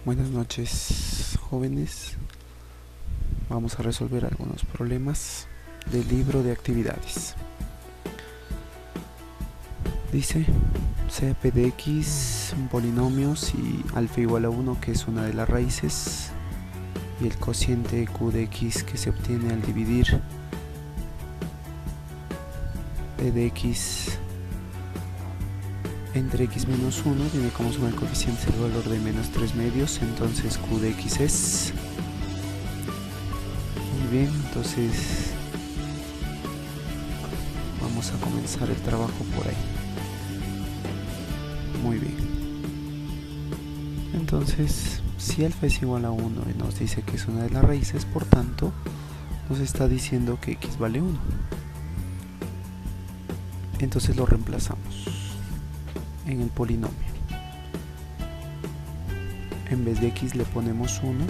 Buenas noches, jóvenes. Vamos a resolver algunos problemas del libro de actividades. Dice CP de x, un polinomio, si alfa igual a 1, que es una de las raíces, y el cociente q de x que se obtiene al dividir p de x entre x menos 1 tiene como suma de coeficientes el valor de menos 3 medios, entonces q de x es... Muy bien, entonces vamos a comenzar el trabajo por ahí. Muy bien. Entonces, si alfa es igual a 1 y nos dice que es una de las raíces, por tanto, nos está diciendo que x vale 1. Entonces lo reemplazamos en el polinomio. En vez de x le ponemos 1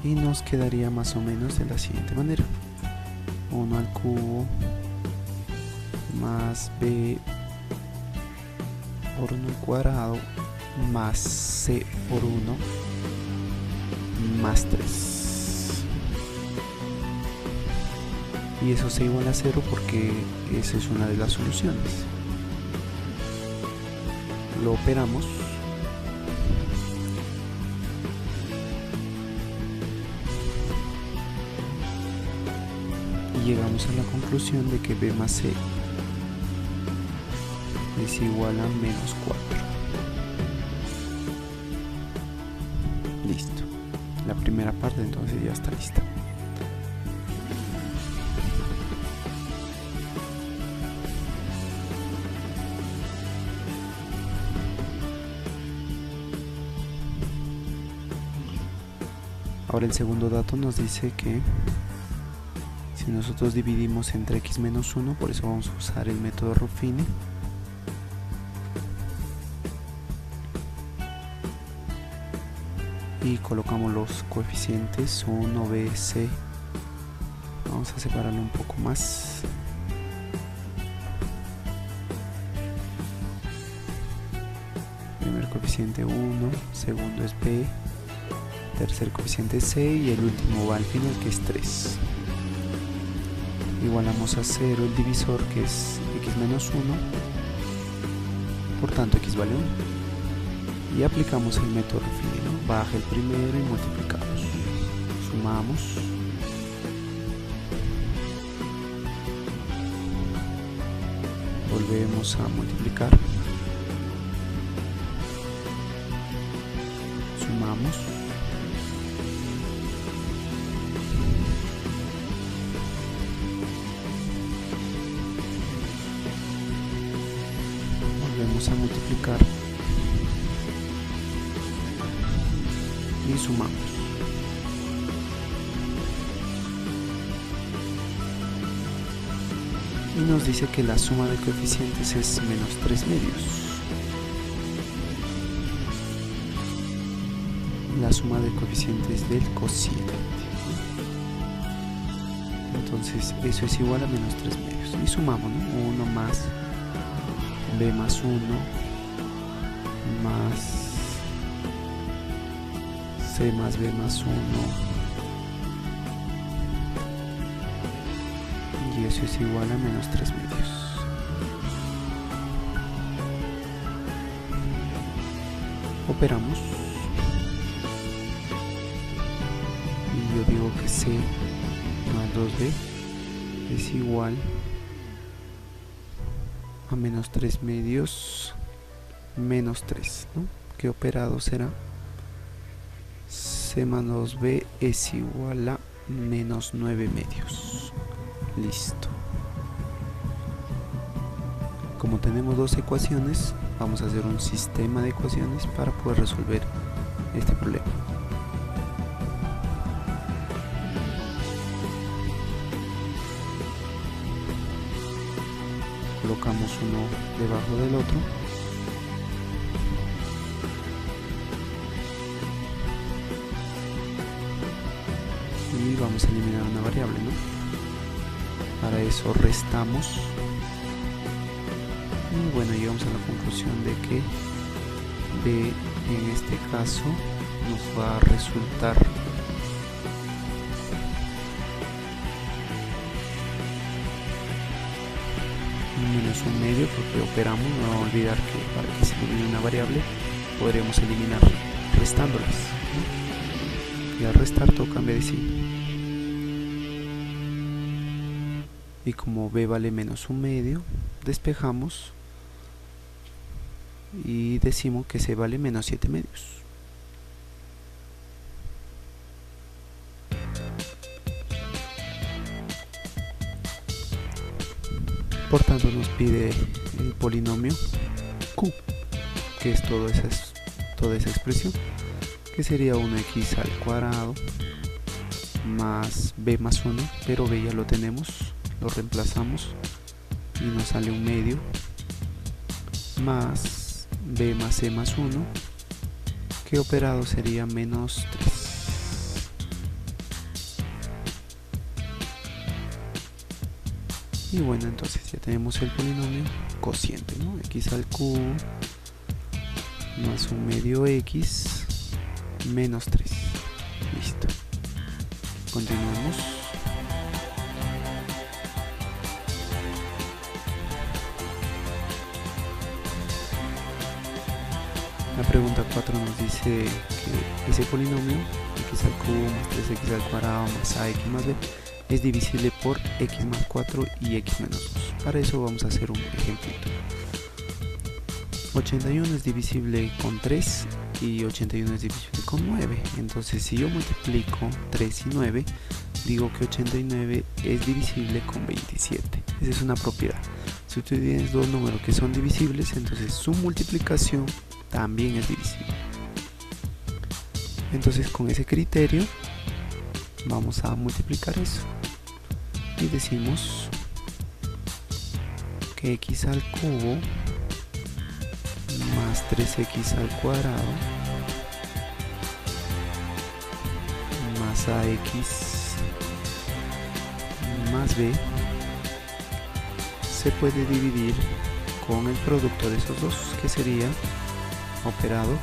y nos quedaría más o menos de la siguiente manera: 1 al cubo más b por 1 al cuadrado más c por 1 más 3. Y eso se iguala a 0 porque esa es una de las soluciones. Lo operamos y llegamos a la conclusión de que b más c es igual a menos 4. Listo. La primera parte entonces ya está lista. Ahora el segundo dato nos dice que si nosotros dividimos entre x menos 1, por eso vamos a usar el método Ruffini, y colocamos los coeficientes 1, b, c. Vamos a separarlo un poco más. Primer coeficiente 1, segundo es b, tercer coeficiente c y el último va al final, que es 3. Igualamos a 0 el divisor, que es x menos 1, por tanto x vale 1. Y aplicamos el método Ruffini, ¿no? Baja el primero y multiplicamos. Sumamos. Volvemos a multiplicar. Sumamos. Volvemos a multiplicar. Y sumamos. Y nos dice que la suma de coeficientes es menos 3 medios. La suma de coeficientes del cociente. Entonces eso es igual a menos 3 medios. Y sumamos, ¿no? 1 más b más 1 más c más b más 1, y eso es igual a menos 3 medios. Operamos y yo digo que c más 2b es igual a menos 3 medios menos 3, ¿no? ¿Qué operado será? C más 2b es igual a menos 9 medios. Listo. Como tenemos dos ecuaciones, vamos a hacer un sistema de ecuaciones para poder resolver este problema. Colocamos uno debajo del otro. Y vamos a eliminar una variable, ¿no? Para eso restamos. Y bueno, llegamos a la conclusión de que B en este caso nos va a resultar menos un medio, porque operamos. No vamos a olvidar que para que se elimine una variable podremos eliminar restándolas, ¿no? Y al restar todo cambia de signo. Y como B vale menos un medio, despejamos y decimos que C vale menos 7 medios. Por tanto nos pide el polinomio Q, que es toda esa expresión, que sería 1x al cuadrado más b más 1, pero b ya lo tenemos, lo reemplazamos y nos sale un medio, más b más c más 1, que operado sería menos 3. Y bueno, entonces ya tenemos el polinomio cociente, ¿no? X al cubo más un medio x menos 3. Listo. Continuamos. La pregunta 4 nos dice que ese polinomio x al cubo más 3x al cuadrado más ax más b es divisible por x más 4 y x menos 2. Para eso vamos a hacer un ejemplito. 81 es divisible con 3 y 81 es divisible con 9. Entonces si yo multiplico 3 y 9, digo que 89 es divisible con 27. Esa es una propiedad. Si tú tienes dos números que son divisibles, entonces su multiplicación también es divisible. Entonces con ese criterio vamos a multiplicar eso y decimos que x al cubo más 3x al cuadrado más ax más b se puede dividir con el producto de esos dos, que sería operado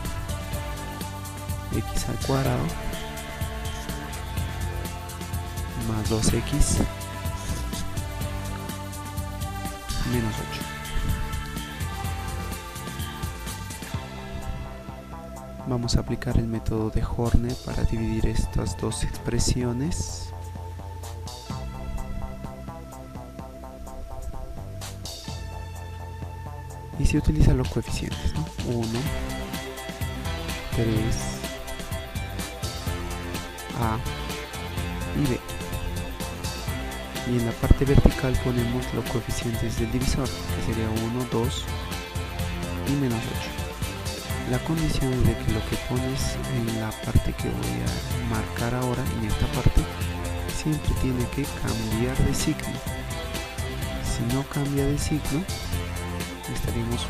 x al cuadrado más 2x menos 8. Vamos a aplicar el método de Horner para dividir estas dos expresiones. Y se utilizan los coeficientes, ¿no? 1, 3, a y b. Y en la parte vertical ponemos los coeficientes del divisor, que sería 1, 2 y menos 8. La condición es de que lo que pones en la parte que voy a marcar ahora, en esta parte, siempre tiene que cambiar de signo. Si no cambia de signo, estaríamos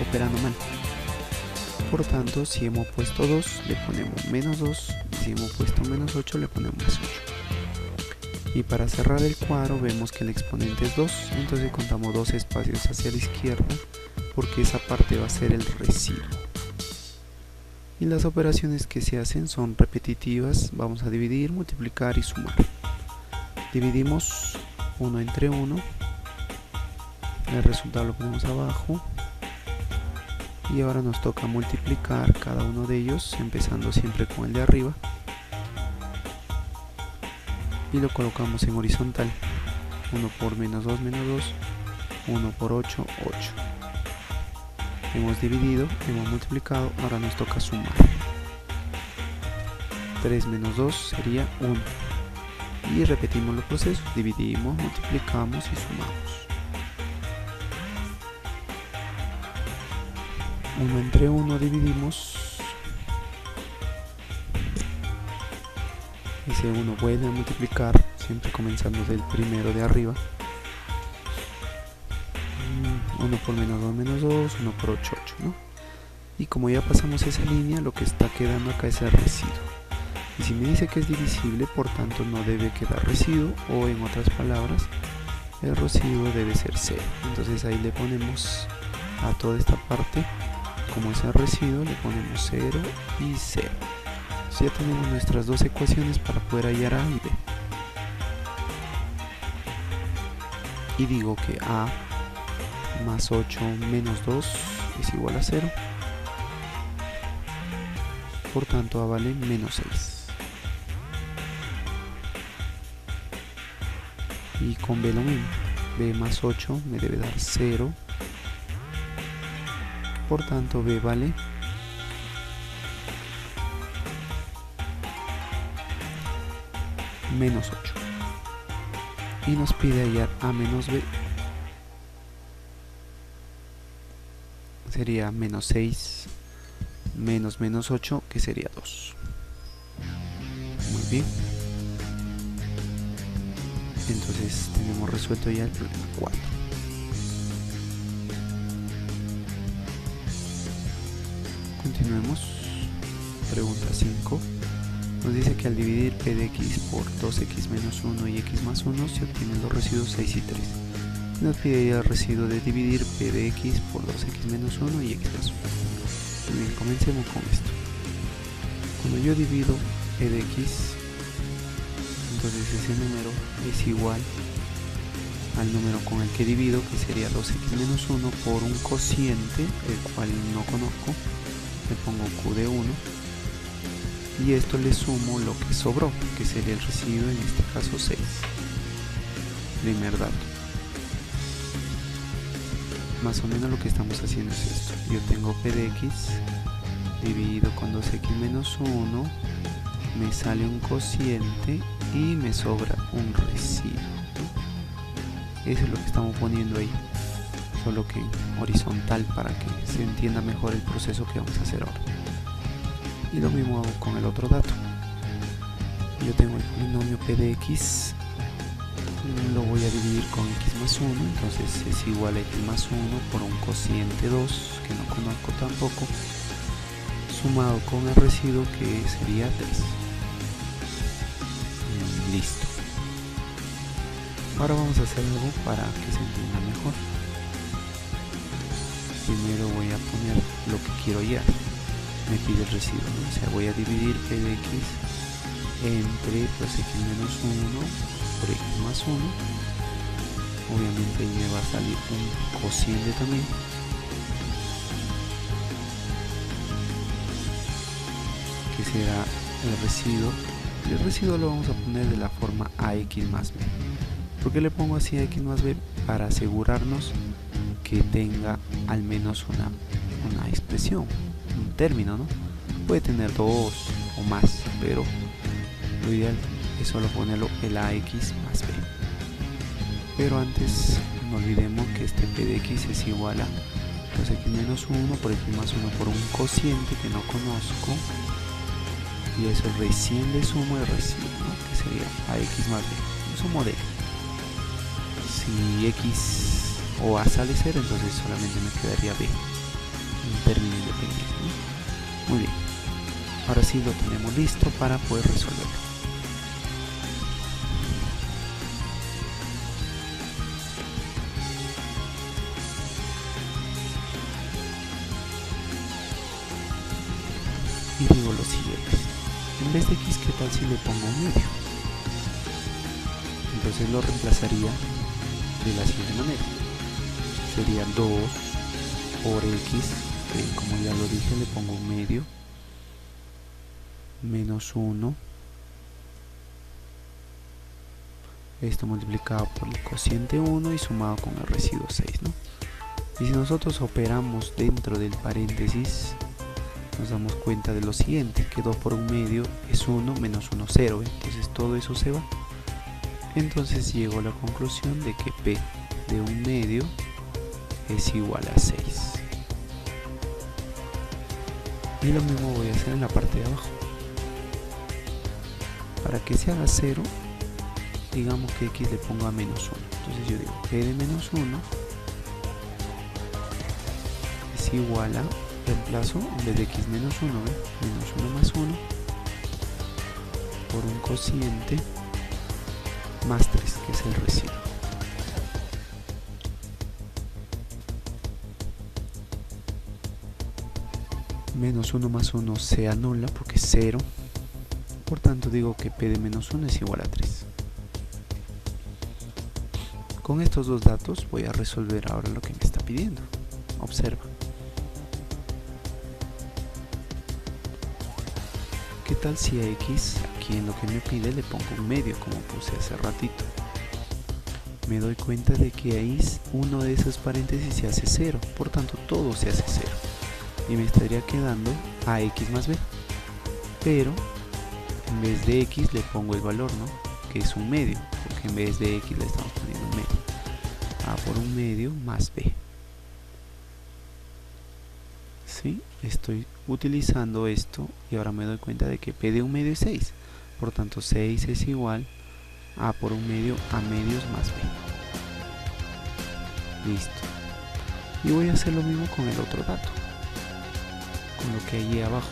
operando mal. Por tanto, si hemos puesto 2, le ponemos menos 2, y si hemos puesto menos 8, le ponemos más 8. Y para cerrar el cuadro vemos que el exponente es 2, entonces contamos 2 espacios hacia la izquierda, porque esa parte va a ser el residuo. Y las operaciones que se hacen son repetitivas. Vamos a dividir, multiplicar y sumar. Dividimos 1 entre 1, el resultado lo ponemos abajo, y ahora nos toca multiplicar cada uno de ellos, empezando siempre con el de arriba, y lo colocamos en horizontal. 1 por menos 2, 1 por 8, 8. Hemos dividido, hemos multiplicado, ahora nos toca sumar. 3 menos 2 sería 1. Y repetimos los procesos, dividimos, multiplicamos y sumamos. 1 entre 1 dividimos. Ese 1 vuelve a multiplicar, siempre comenzando del primero de arriba. 1 por menos 2, menos 2, 1 por 8, 8, ¿no? Y como ya pasamos esa línea, lo que está quedando acá es el residuo. Y si me dice que es divisible, por tanto no debe quedar residuo, o en otras palabras, el residuo debe ser 0. Entonces ahí le ponemos a toda esta parte como es el residuo, le ponemos 0 y 0. Ya tenemos nuestras dos ecuaciones para poder hallar A y B. Y digo que A más 8 menos 2 es igual a 0. Por tanto, A vale menos 6. Y con B lo mismo. B más 8 me debe dar 0. Por tanto, B vale menos 8. Y nos pide hallar A menos B. Sería menos 6 menos menos 8, que sería 2. Muy bien. Entonces tenemos resuelto ya el problema 4. Continuemos. Pregunta 5. Nos dice que al dividir p de x por 2x menos 1 y x más 1 se obtienen los residuos 6 y 3. Nos pide ya el residuo de dividir p de x por 2x menos 1 y x más 1. Muy bien, comencemos con esto. Cuando yo divido p de x, entonces ese número es igual al número con el que divido, que sería 2x menos 1 por un cociente, el cual no conozco, le pongo q de 1, y esto le sumo lo que sobró, que sería el residuo, en este caso 6. Primer dato. Más o menos lo que estamos haciendo es esto. Yo tengo p de x dividido con 2x menos 1, me sale un cociente y me sobra un residuo. Eso es lo que estamos poniendo ahí, solo que horizontal para que se entienda mejor el proceso que vamos a hacer ahora. Y lo mismo hago con el otro dato. Yo tengo el polinomio p de x, lo voy a dividir con x más 1, entonces es igual a x más 1 por un cociente 2, que no conozco tampoco, sumado con el residuo, que sería 3. Listo. Ahora vamos a hacer algo para que se entienda mejor. Primero voy a poner lo que quiero hallar. Me pide el residuo, ¿no? O sea, voy a dividir p de x entre 2x menos 1 por x más 1. Obviamente ahí me va a salir un cociente también, que será el residuo. El residuo lo vamos a poner de la forma ax más b. ¿Por qué le pongo así a x más b? Para asegurarnos que tenga al menos una expresión, un término, ¿no? Puede tener dos o más, pero lo ideal es solo ponerlo el ax más b. Pero antes no olvidemos que este p de x es igual a 2x menos 1 por x más 1 por un cociente que no conozco, y eso recién le sumo el residuo, ¿no? Que sería ax más b. Sumo de, si x o a sale 0, entonces solamente me quedaría b, un término independiente, ¿no? Muy bien, ahora sí lo tenemos listo para poder resolverlo. Y digo lo siguiente: en vez de x, ¿qué tal si le pongo un medio? Entonces lo reemplazaría de la siguiente manera. Sería 2 por x, que como ya lo dije le pongo un medio, menos 1, esto multiplicado por el cociente 1 y sumado con el residuo 6, ¿no? Y si nosotros operamos dentro del paréntesis, nos damos cuenta de lo siguiente, que 2 por un medio es 1, menos 1, 0, entonces todo eso se va. Entonces llego a la conclusión de que p de un medio es igual a 6. Y lo mismo voy a hacer en la parte de abajo. Para que se haga 0, digamos que x le pongo a menos 1. Entonces yo digo p de menos 1 es igual a, reemplazo en vez de x menos 1, menos 1 más 1 por un cociente más 3, que es el residuo. Menos 1 más 1 se anula porque es 0. Por tanto digo que p de menos 1 es igual a 3. Con estos dos datos voy a resolver ahora lo que me está pidiendo. Observa. ¿Qué tal si a x, aquí en lo que me pide, le pongo un medio como puse hace ratito? Me doy cuenta de que ahí uno de esos paréntesis se hace 0, por tanto todo se hace 0. Y me estaría quedando ax más b. Pero en vez de x le pongo el valor, ¿no? Que es un medio, porque en vez de x le estamos poniendo un medio. A por un medio más b. ¿Sí? Estoy utilizando esto y ahora me doy cuenta de que p de un medio es 6. Por tanto 6 es igual a por un medio a medios más b. Listo. Y voy a hacer lo mismo con el otro dato, con lo que hay ahí abajo.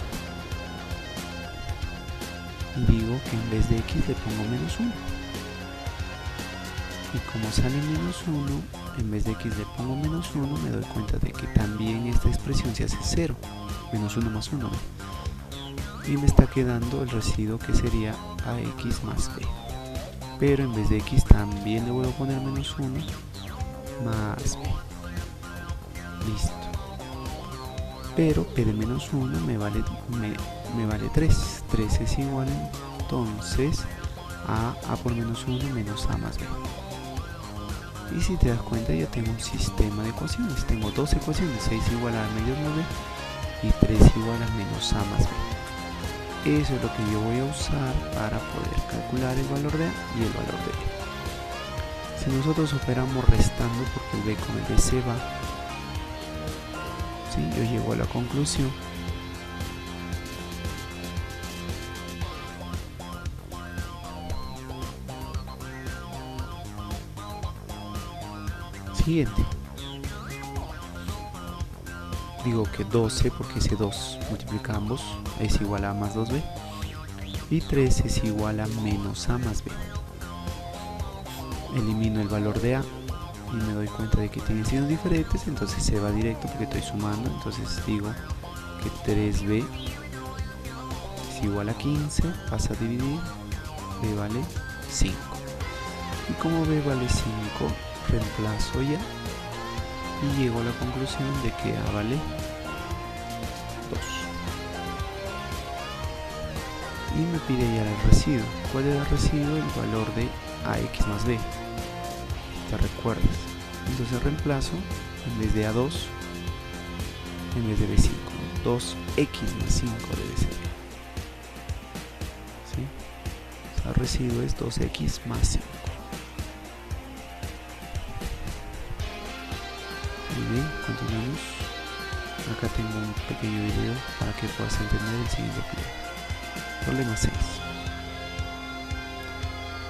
Y digo que en vez de x le pongo menos 1. Y como sale menos 1, en vez de x le pongo menos 1, me doy cuenta de que también esta expresión se hace 0. Menos 1 más 1. Y me está quedando el residuo que sería ax más b. Pero en vez de x también le voy a poner menos 1 más b. Listo. Pero p de menos 1 me vale 3. 3 es igual entonces a por menos 1 menos a más b. Y si te das cuenta ya tengo un sistema de ecuaciones. Tengo dos ecuaciones, 6 igual a medios más b y 3 igual a menos a más b. Eso es lo que yo voy a usar para poder calcular el valor de a y el valor de b. Si nosotros operamos restando, porque el b con el b se va, ¿sí? Yo llego a la conclusión siguiente. Digo que 12, porque ese 2 multiplica ambos, es igual a más 2b. Y 3 es igual a menos a más b. Elimino el valor de a y me doy cuenta de que tienen signos diferentes, entonces se va directo porque estoy sumando. Entonces digo que 3b es igual a 15, pasa a dividir, b vale 5. Y como b vale 5, reemplazo ya y llego a la conclusión de que a vale 2. Y me pide ya el residuo. ¿Cuál es el residuo? El valor de ax más b. ¿Te recuerdas? Entonces reemplazo, en vez de a2, en vez de b5, 2x más 5 debe ser. ¿Sí? O sea, el residuo es 2x más 5. Muy bien, continuamos. Acá tengo un pequeño video para que puedas entender el siguiente video. Problema 6.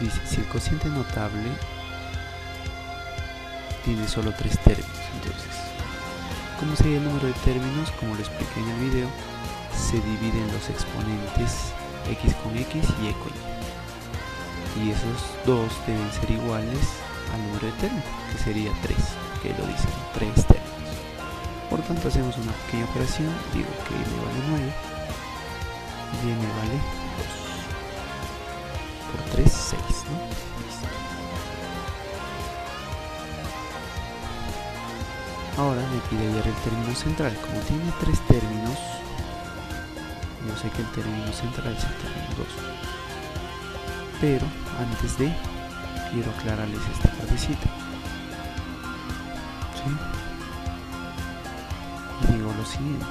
Dice, si el cociente notable tiene solo 3 términos, entonces, ¿cómo sería el número de términos? Como lo expliqué en el video, se dividen los exponentes x con x y y con y. Y esos dos deben ser iguales al número de términos, que sería 3, que lo dicen, 3 términos. Por tanto, hacemos una pequeña operación, digo que y me vale 9 y y me vale 2. Por 3, 6, ¿no? Listo. Ahora me pide hallar el término central. Como tiene 3 términos, yo sé que el término central es el término 2. Pero antes de, quiero aclararles esta partecita. ¿Sí? Y digo lo siguiente.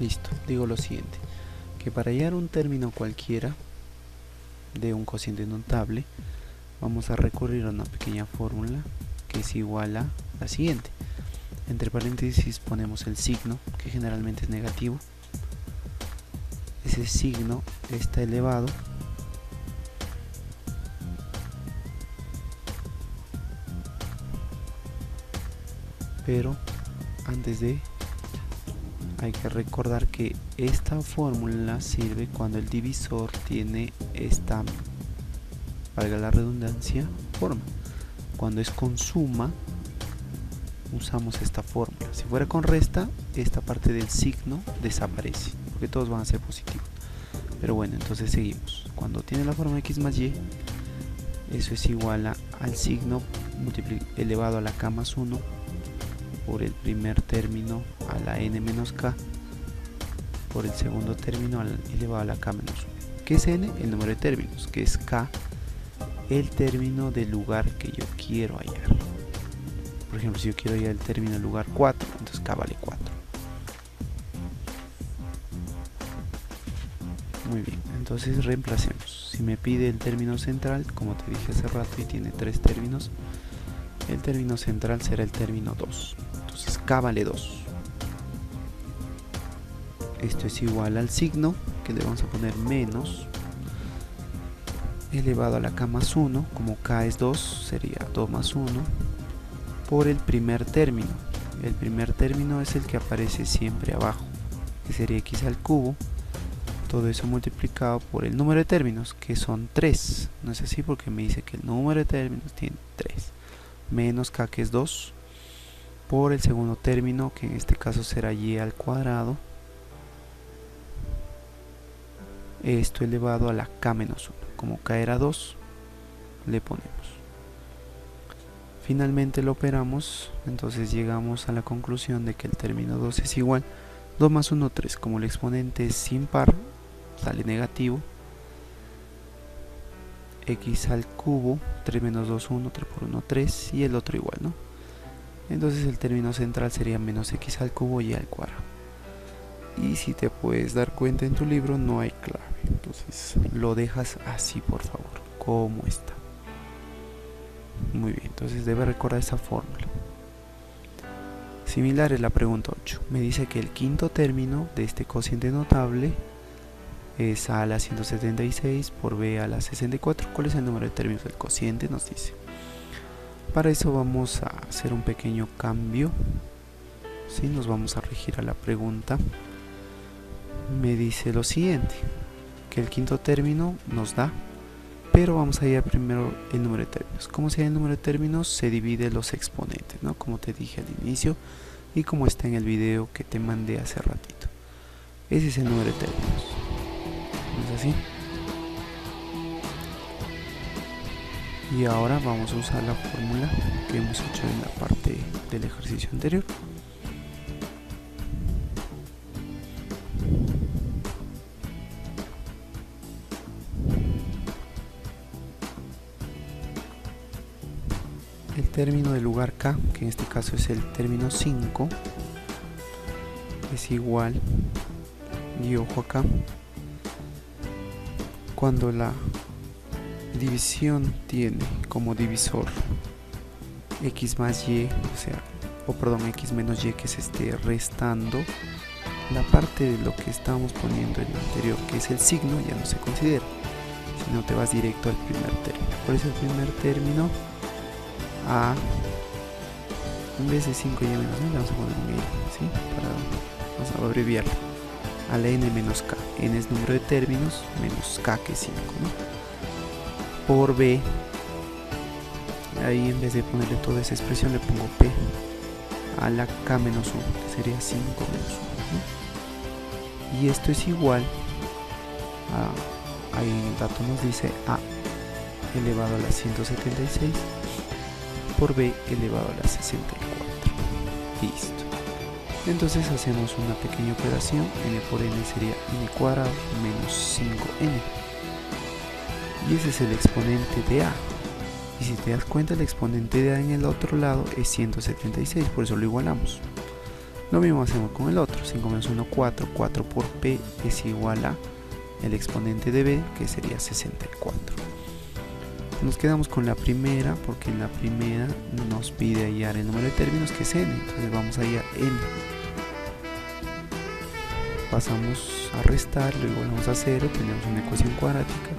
Listo, digo lo siguiente. que para hallar un término cualquiera de un cociente notable vamos a recurrir a una pequeña fórmula que es igual a la siguiente. Entre paréntesis ponemos el signo, que generalmente es negativo. Ese signo está elevado pero antes de hay que recordar que esta fórmula sirve cuando el divisor tiene esta, valga la redundancia, forma. Cuando es con suma usamos esta fórmula. Si fuera con resta, esta parte del signo desaparece porque todos van a ser positivos. Pero bueno, entonces seguimos. Cuando tiene la forma x más y, eso es igual al signo elevado a la k más 1 por el primer término a la n menos k por el segundo término elevado a la k menos 1. ¿Qué es n? El número de términos. ¿Qué es k? El término del lugar que yo quiero hallar. Por ejemplo, si yo quiero hallar el término del lugar 4, entonces k vale 4. Muy bien, entonces reemplacemos. Si me pide el término central, como te dije hace rato y tiene 3 términos, el término central será el término 2. Entonces k vale 2. Esto es igual al signo, que le vamos a poner menos, elevado a la k más 1, como k es 2, sería 2 más 1, por el primer término. El primer término es el que aparece siempre abajo, que sería x al cubo. Todo eso multiplicado por el número de términos, que son 3. No es así porque me dice que el número de términos tiene 3. Menos k, que es 2, por el segundo término, que en este caso será y al cuadrado. Esto elevado a la k menos 1. Como k era 2, le ponemos. Finalmente lo operamos, entonces llegamos a la conclusión de que el término 2 es igual 2 más 1, 3. Como el exponente es impar, sale negativo. X al cubo, 3 menos 2, 1, 3 por 1, 3, y el otro igual, ¿no? Entonces el término central sería menos x al cubo y al cuadrado. Y si te puedes dar cuenta en tu libro no hay clave, entonces lo dejas así, por favor, como está. Muy bien, entonces debe recordar esa fórmula. Similar es la pregunta 8. Me dice que el quinto término de este cociente notable es a la 176 por b a la 64. ¿Cuál es el número de términos del cociente? Nos dice. Para eso vamos a hacer un pequeño cambio. ¿Sí? Nos vamos a regir a la pregunta. Me dice lo siguiente, que el quinto término nos da, pero vamos a hallar primero el número de términos. ¿Cómo se halla el número de términos? Se divide los exponentes, ¿no? Como te dije al inicio y como está en el video que te mandé hace ratito. Ese es el número de términos. ¿No es así? Y ahora vamos a usar la fórmula que hemos hecho en la parte del ejercicio anterior. El término del lugar k, que en este caso es el término 5, es igual, y ojo acá, cuando la división tiene como divisor x más y, x menos y, que se esté restando, la parte de lo que estábamos poniendo en el anterior, que es el signo, ya no se considera, sino te vas directo al primer término. Por eso el primer término a, en vez de 5 y menos n, vamos a poner un n, ¿sí? Vamos a abreviarlo a la n menos k. N es número de términos menos k, que es 5, ¿no? Por b, ahí en vez de ponerle toda esa expresión le pongo p a la k menos 1, que sería 5 menos 1, ¿no? Y esto es igual a, ahí en el dato nos dice a elevado a la 176 por b elevado a la 64. Listo. Entonces hacemos una pequeña operación. N por n sería n cuadrado menos 5n. Y ese es el exponente de a. Y si te das cuenta, el exponente de a en el otro lado es 176, por eso lo igualamos. Lo mismo hacemos con el otro, 5 menos 1, 4. 4 por p es igual a el exponente de b, que sería 64. Nos quedamos con la primera, porque en la primera nos pide hallar el número de términos, que es n. Entonces vamos a hallar n. Pasamos a restar, lo igualamos a 0, tenemos una ecuación cuadrática.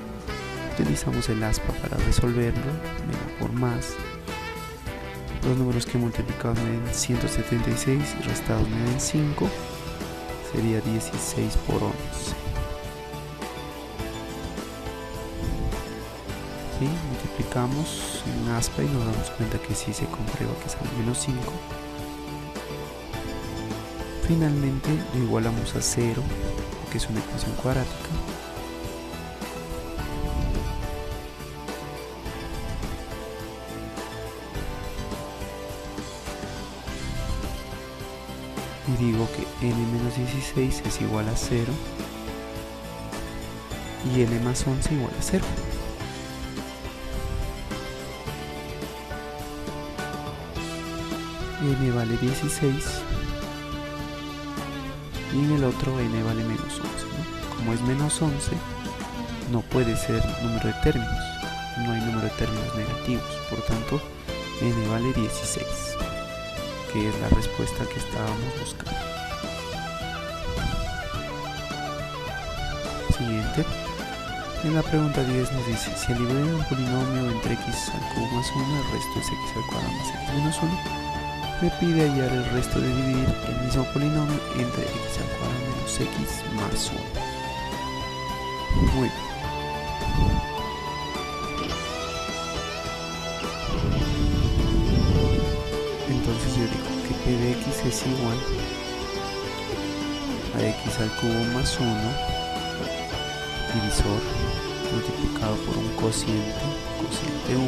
Utilizamos el aspa para resolverlo, menos por más. Los números que multiplicados me den 176 y restados me den 5, sería 16 por 11. ¿Sí? Multiplicamos en aspa y nos damos cuenta que sí se comprueba que sale menos 5. Finalmente lo igualamos a 0, que es una ecuación cuadrática. Y digo que n menos 16 es igual a 0 y n más 11 igual a 0. N vale 16 y en el otro n vale menos 11, ¿no? Como es menos 11, no puede ser número de términos, no hay número de términos negativos, por tanto n vale 16, que es la respuesta que estábamos buscando. Siguiente. En la pregunta 10 nos dice: si el librero de un polinomio entre x al cubo más 1, el resto es x al cuadrado más x menos 1, me pide hallar el resto de dividir el mismo polinomio entre x al cuadrado menos x más 1. Muy bien. Entonces yo digo que p de x es igual a x al cubo más 1 divisor multiplicado por un cociente 1,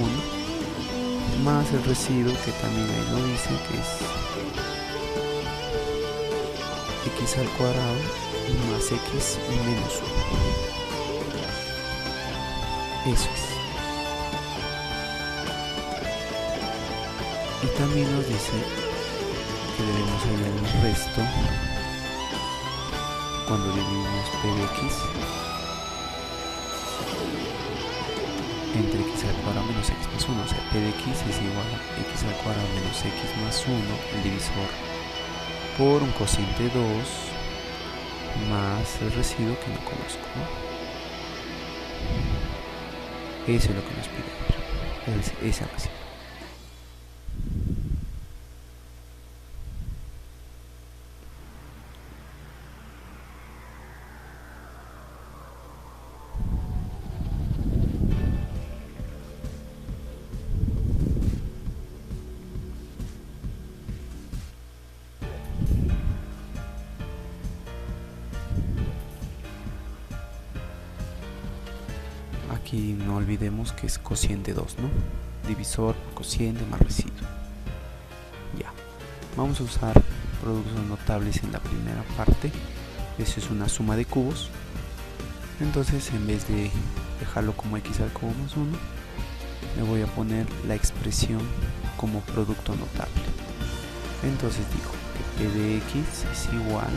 más el residuo, que también ahí lo dice, que es x al cuadrado más x menos 1. Eso es. Y también nos dice que debemos hallar el resto cuando dividimos p de x entre x al cuadrado menos x más 1, o sea, p de x es igual a x al cuadrado menos x más 1, el divisor, por un cociente 2 más el residuo que no conozco, ¿no? Eso es lo que nos pide, esa residuo. Aquí no olvidemos que es cociente 2, ¿no? Divisor, cociente más residuo. Ya. Vamos a usar productos notables en la primera parte. Eso es una suma de cubos. Entonces, en vez de dejarlo como x al cubo más 1, le voy a poner la expresión como producto notable. Entonces digo que p de x es igual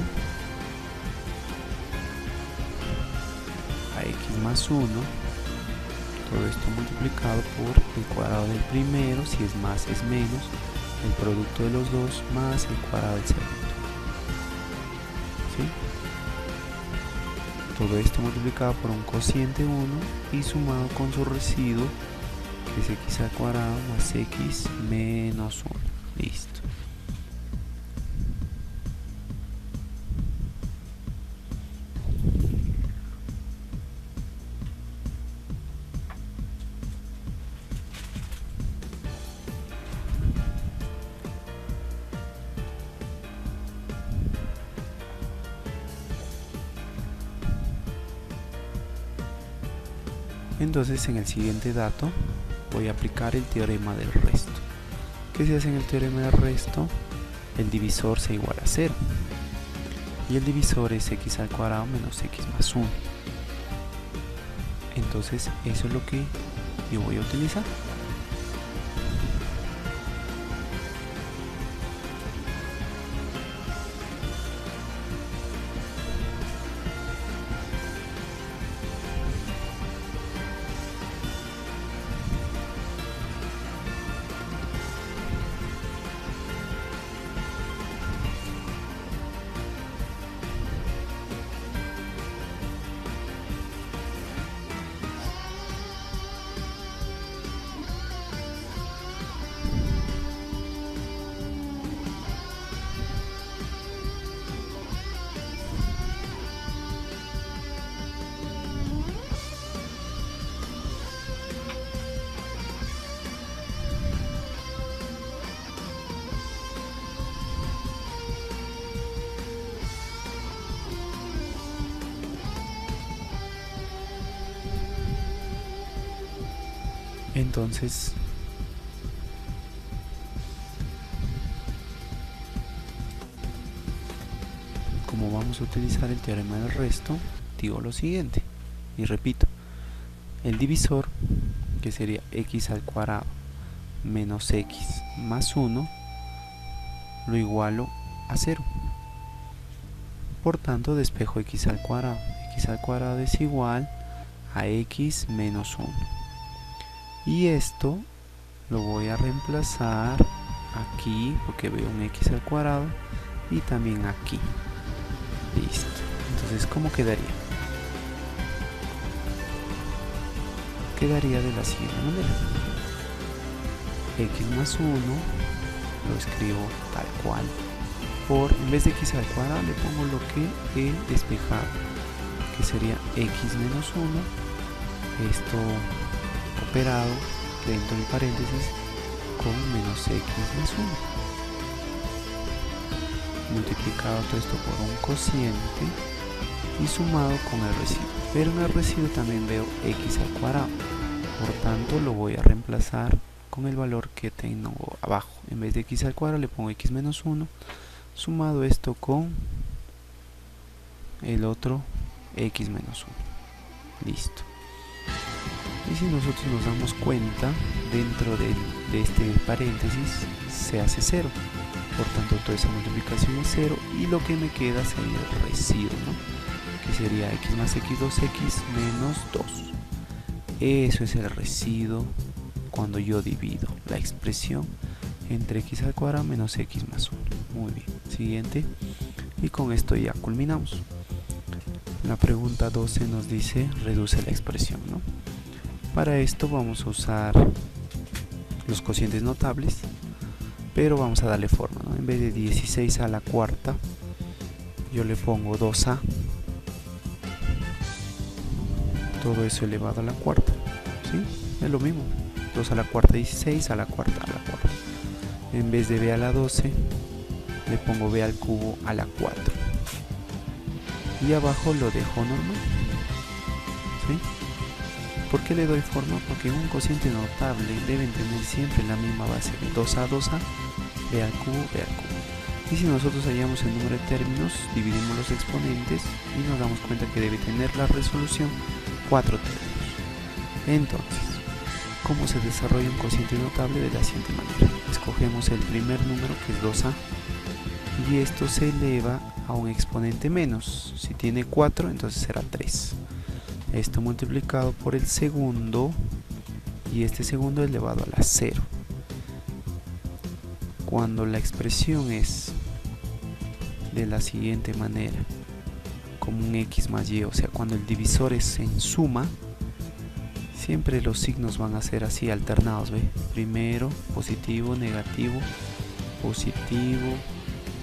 a x más 1, todo esto multiplicado por el cuadrado del primero, si es más es menos, el producto de los dos más el cuadrado del segundo. ¿Sí? Todo esto multiplicado por un cociente 1 y sumado con su residuo, que es x al cuadrado más x menos 1. Listo. Entonces, en el siguiente dato voy a aplicar el teorema del resto. ¿Qué se hace en el teorema del resto? El divisor se iguala a 0 y el divisor es x al cuadrado menos x más 1. Entonces eso es lo que yo voy a utilizar. Entonces como vamos a utilizar el teorema del resto, digo lo siguiente y repito: el divisor, que sería x al cuadrado menos x más 1, lo igualo a 0. Por tanto, despejo x al cuadrado. X al cuadrado es igual a x menos 1. Y esto lo voy a reemplazar aquí, porque veo un x al cuadrado, y también aquí. Listo. Entonces, ¿cómo quedaría? Quedaría de la siguiente manera: x más 1 lo escribo tal cual, por, en vez de x al cuadrado le pongo lo que he despejado, que sería x menos 1, esto operado dentro del paréntesis con menos x más 1, multiplicado todo esto por un cociente y sumado con el residuo. Pero en el residuo también veo x al cuadrado, por tanto lo voy a reemplazar con el valor que tengo abajo. En vez de x al cuadrado le pongo x menos 1, sumado esto con el otro x menos 1. Listo. Y si nosotros nos damos cuenta, dentro de este paréntesis se hace 0. Por tanto, toda esa multiplicación es 0 y lo que me queda sería el residuo, ¿no? Que sería x más x 2x menos 2. Eso es el residuo cuando yo divido la expresión entre x al cuadrado menos x más 1. Muy bien, siguiente. Y con esto ya culminamos. La pregunta 12 nos dice: reduce la expresión, ¿no? Para esto vamos a usar los cocientes notables, pero vamos a darle forma, ¿no? En vez de 16 a la cuarta, yo le pongo 2a, todo eso elevado a la cuarta, ¿sí? Es lo mismo, 2 a la cuarta 16, a la cuarta a la cuarta. En vez de b a la 12, le pongo b al cubo a la 4. Y abajo lo dejo normal, ¿sí? ¿Por qué le doy forma? Porque un cociente notable deben tener siempre la misma base de 2a, 2a, b al cubo, b al cubo. Y si nosotros hallamos el número de términos, dividimos los exponentes y nos damos cuenta que debe tener la resolución 4 términos. Entonces, ¿cómo se desarrolla un cociente notable? De la siguiente manera: escogemos el primer número, que es 2a, y esto se eleva a un exponente menos. Si tiene 4, entonces será 3. Esto multiplicado por el segundo, y este segundo elevado a la 0. Cuando la expresión es de la siguiente manera, como un x más y, o sea, cuando el divisor es en suma, siempre los signos van a ser así, alternados, ¿ve? Primero, positivo, negativo,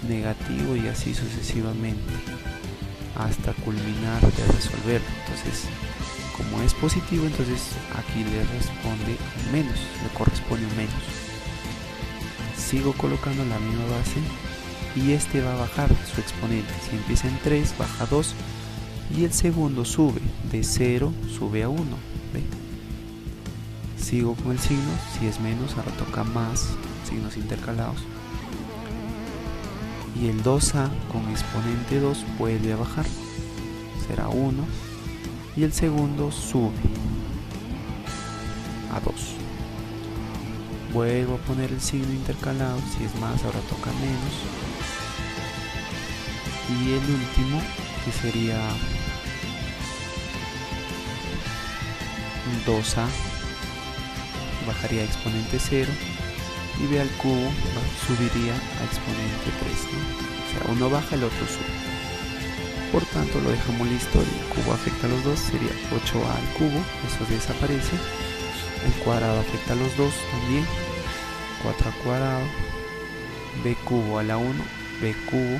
negativo, y así sucesivamente hasta culminar de resolverlo. Entonces, como es positivo, entonces aquí le responde menos, le corresponde un menos. Sigo colocando la misma base y este va a bajar su exponente. Si empieza en 3, baja 2, y el segundo sube de 0, sube a 1, ¿ve? Sigo con el signo, si es menos, ahora toca más, signos intercalados. Y el 2a con exponente 2 vuelve a bajar, será 1, y el segundo sube a 2. Vuelvo a poner el signo intercalado, si es más, ahora toca menos. Y el último, que sería 2a, bajaría a exponente 0, y b al cubo subiría a exponente 3, ¿no? O sea, uno baja, el otro sube. Por tanto, lo dejamos listo. El cubo afecta a los dos, sería 8a al cubo, eso desaparece. El cuadrado afecta a los dos también, 4 al cuadrado, b cubo a la 1, b cubo,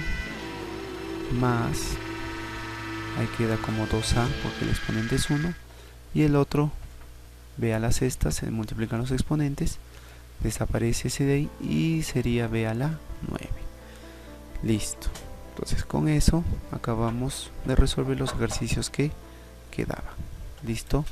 más, ahí queda como 2a porque el exponente es 1, y el otro, b a la sexta, se multiplican los exponentes, desaparece ese de ahí y sería b a la 9. Listo. Entonces con eso acabamos de resolver los ejercicios que quedaban. ¿Listo?